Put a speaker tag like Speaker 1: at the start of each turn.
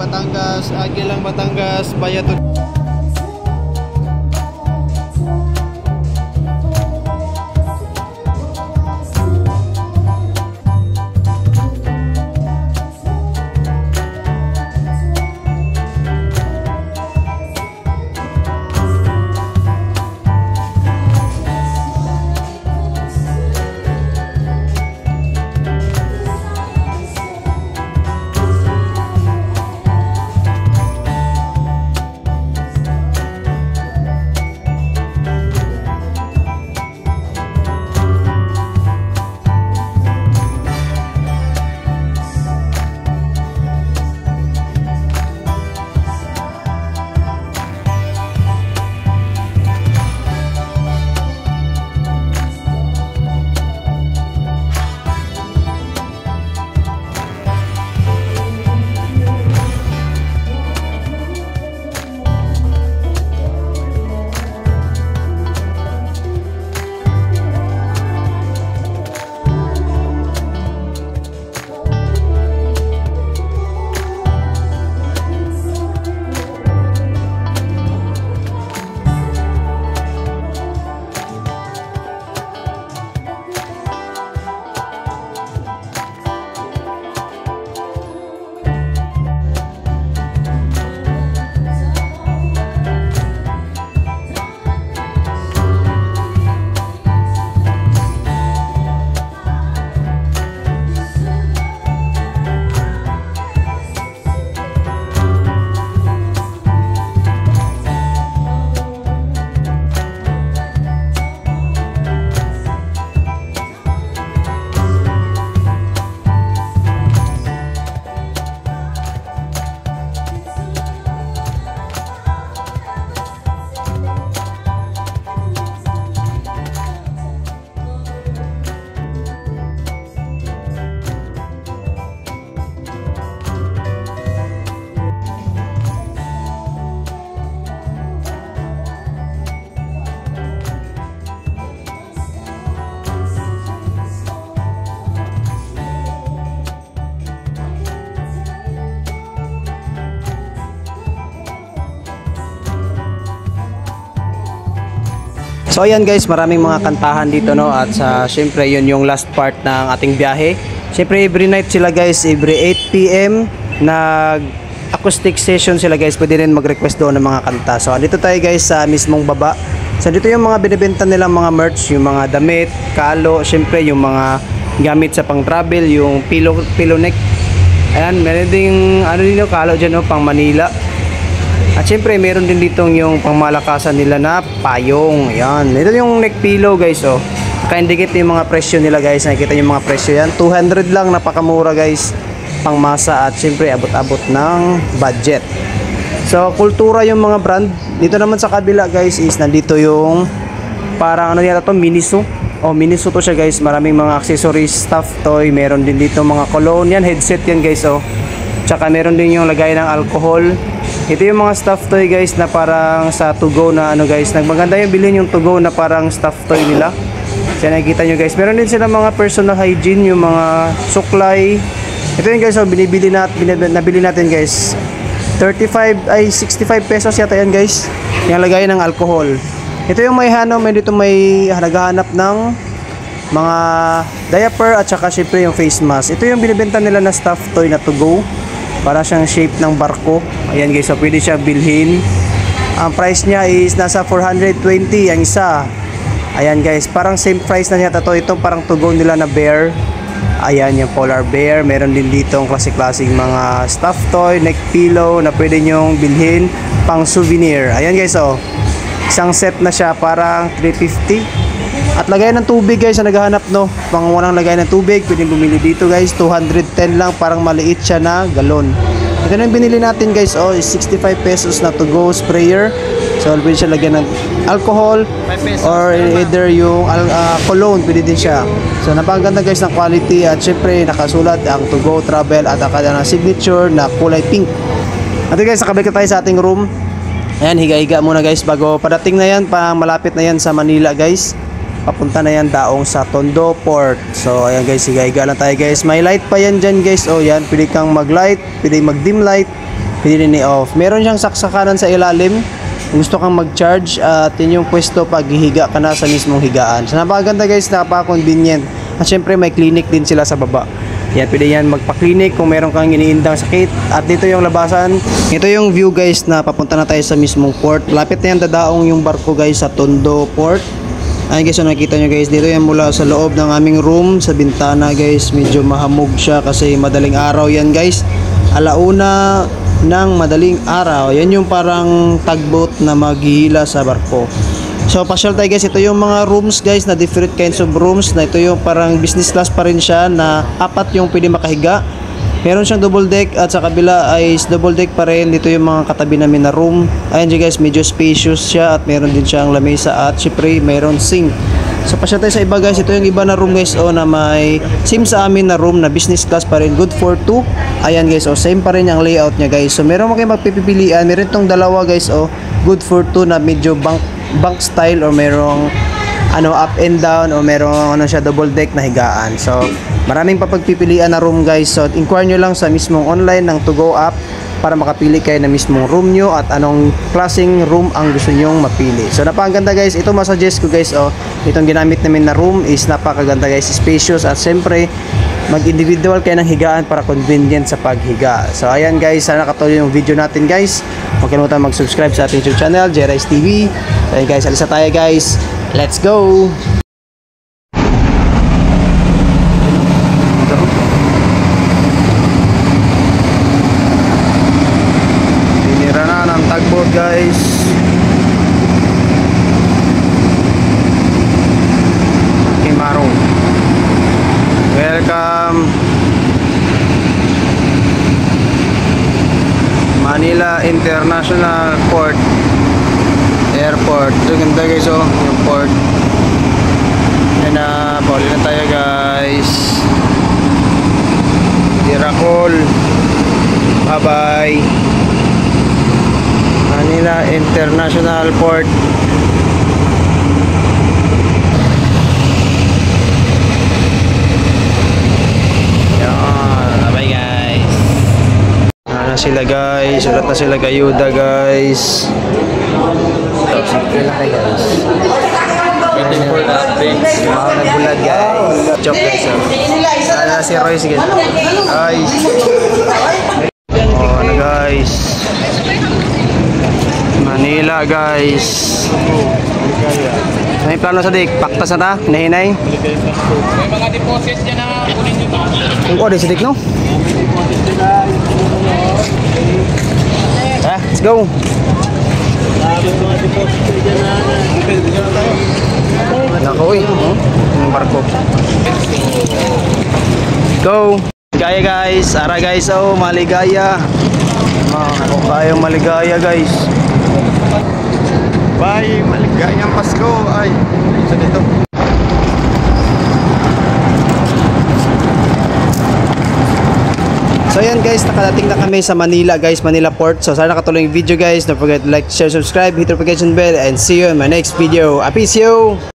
Speaker 1: Batangas, Agilang Batangas, Bayato.
Speaker 2: So ayan guys, maraming mga kantahan dito no, at syempre yun yung last part ng ating biyahe. Syempre every night sila guys, every 8 PM nag acoustic session sila guys, pwede rin mag-request doon ng mga kanta. So andito tayo guys sa mismong baba. So dito yung mga binibenta nilang mga merch, yung mga damit, kalo, syempre yung mga gamit sa pang travel, yung pillow neck. Ayan, meron ding ano din yung kalo dyan no, pang Manila. At syempre meron din ditong yung pangmalakasan nila na payong. Ayan, ito yung neck pillow guys oh. Naka-indicate yung mga presyo nila guys. Nakikita yung mga presyo yan, 200 lang, napakamura guys, pang masa. At syempre abot-abot ng budget. So kultura yung mga brand. Dito naman sa kabila guys is nandito yung parang ano yata to, Miniso. Oh, Miniso to siya guys. Maraming mga accessories, stuff toy. Meron din dito mga cologne yan, headset yan guys oh. Tsaka meron din yung lagay ng alcohol. Ito yung mga stuff toy guys na parang sa to go na ano guys. Nagmaganda yung bilhin yung to go na parang stuff toy nila. Kaya nakikita nyo guys. Meron din sila mga personal hygiene, yung mga suklay. Ito yung guys, oh, nabili natin guys. 65 pesos yata yan guys. Yung lagay ng alcohol. Ito yung may dito may naghahanap ng mga diaper at saka syempre yung face mask. Ito yung binibenta nila na stuff toy na to go. Para siyang shape ng barko. Ayan guys, so pwede siya bilhin. Ang price niya is nasa 420 ang isa. Ayan guys, parang same price na yata to. Ito parang to go nila na bear. Ayan yung polar bear. Meron din dito ang klase-klaseng mga stuffed toy, neck pillow na pwede nyong bilhin pang souvenir. Ayan guys, oh. Isang set na siya, parang 350. At lagay ng tubig guys, na naghahanap no, pangunang lagay ng tubig, pwedeng bumili dito guys, 210 lang, parang maliit siya na galon. Ito na yung binili natin guys, oh, is 65 pesos na to go sprayer. So pwede siya lagyan ng alcohol or either yung cologne, pwede din siya. So napakaganda guys ng quality at syempre nakasulat ang to go travel at ang kanyang signature na kulay pink. At guys, nakabalik na tayo sa ating room. Ayan, higa-higa muna guys bago padating na yan, malapit na yan sa Manila guys. Papunta na yan daong sa Tondo Port. So ayan guys, higa-higa lang tayo guys. May light pa yan dyan guys. O yan, pwede kang mag-light, pwede mag-dim light, pwede rin i-off. Meron siyang saksakanan sa ilalim. Kung gusto kang mag-charge at yun yung pwesto pag hihiga ka na sa mismong higaan. So napakaganda guys, napaka-convenient. At syempre may clinic din sila sa baba. Yan, pwede yan magpa-clinic kung meron kang iniindang sakit. At dito yung labasan. Ito yung view guys na papunta na tayo sa mismong port. Lapit na yan dadaong yung barko guys sa Tondo Port. Ayun guys, so nakita nyo guys, dito yan mula sa loob ng aming room, sa bintana guys, medyo mahamog siya kasi madaling araw yan guys. Alauna ng madaling araw, yan yung parang tugboat na maghihila sa barko. So pasyal tayo guys, ito yung mga rooms guys na different kinds of rooms, na ito yung parang business class pa rin siya na 4 yung pwede makahiga. Meron siyang double deck at sa kabila ay double deck pa rin. Dito yung mga katabi namin na room. Ayan dyan guys, medyo spacious siya at meron din siyang lamesa at syempre meron sink. So pasya tayo sa iba guys, ito yung iba na room guys na may same sa amin na room na business class pa rin, good for 2. Ayan guys, same pa rin yung layout niya guys. So meron mo kayo magpipilian, meron itong dalawa guys good for 2 na medyo bunk style or merong up and down o merong siya double deck na higaan. So maraming papagpipilian na room guys. So inquire nyo lang sa mismong online ng To Go app para makapili kayo na mismong room nyo at anong klaseng room ang gusto nyong mapili. So napakaganda guys, ito masuggest ko guys itong ginamit namin na room is napakaganda guys, spacious at siyempre mag-individual kayo ng higaan para convenient sa paghiga. So ayan guys, sana nakatuloy yung video natin guys. Huwag kalimutan mag-subscribe sa ating YouTube channel, Jerice TV. So ayan guys, alisa tayo guys. Let's go! Tinira na ng tugboat guys. Kimaro. Welcome Manila International Port Airport. Ito ganda guys yung port. Yan na, pauli na tayo guys. Diracol. Bye bye. Manila International Port. Yan, bye guys. Na sila guys, ulat na sila kayuda guys. Wala kayo guys. Waiting for the updates. Nagbulag guys. Joke guys. Ano si Royce guys. Ay. Ano guys. Manila guys. May plano sa dik. Paktas na ta. Hinahinay.
Speaker 1: May mga deposit dyan na kunin nyo ba?
Speaker 2: Kung di sa dik no? Let's go. Nako yung barko. Go. Maligaya guys. Ara guys, maligaya. Ako kayong maligaya guys.
Speaker 1: Bye, maligayang Pasko. Ay, isa dito.
Speaker 2: So ayan guys, nakadating na kami sa Manila guys, Manila Port. So sana nakatuloy yung video guys. Don't forget to like, share, subscribe, hit the notification bell, and see you in my next video. Peace you!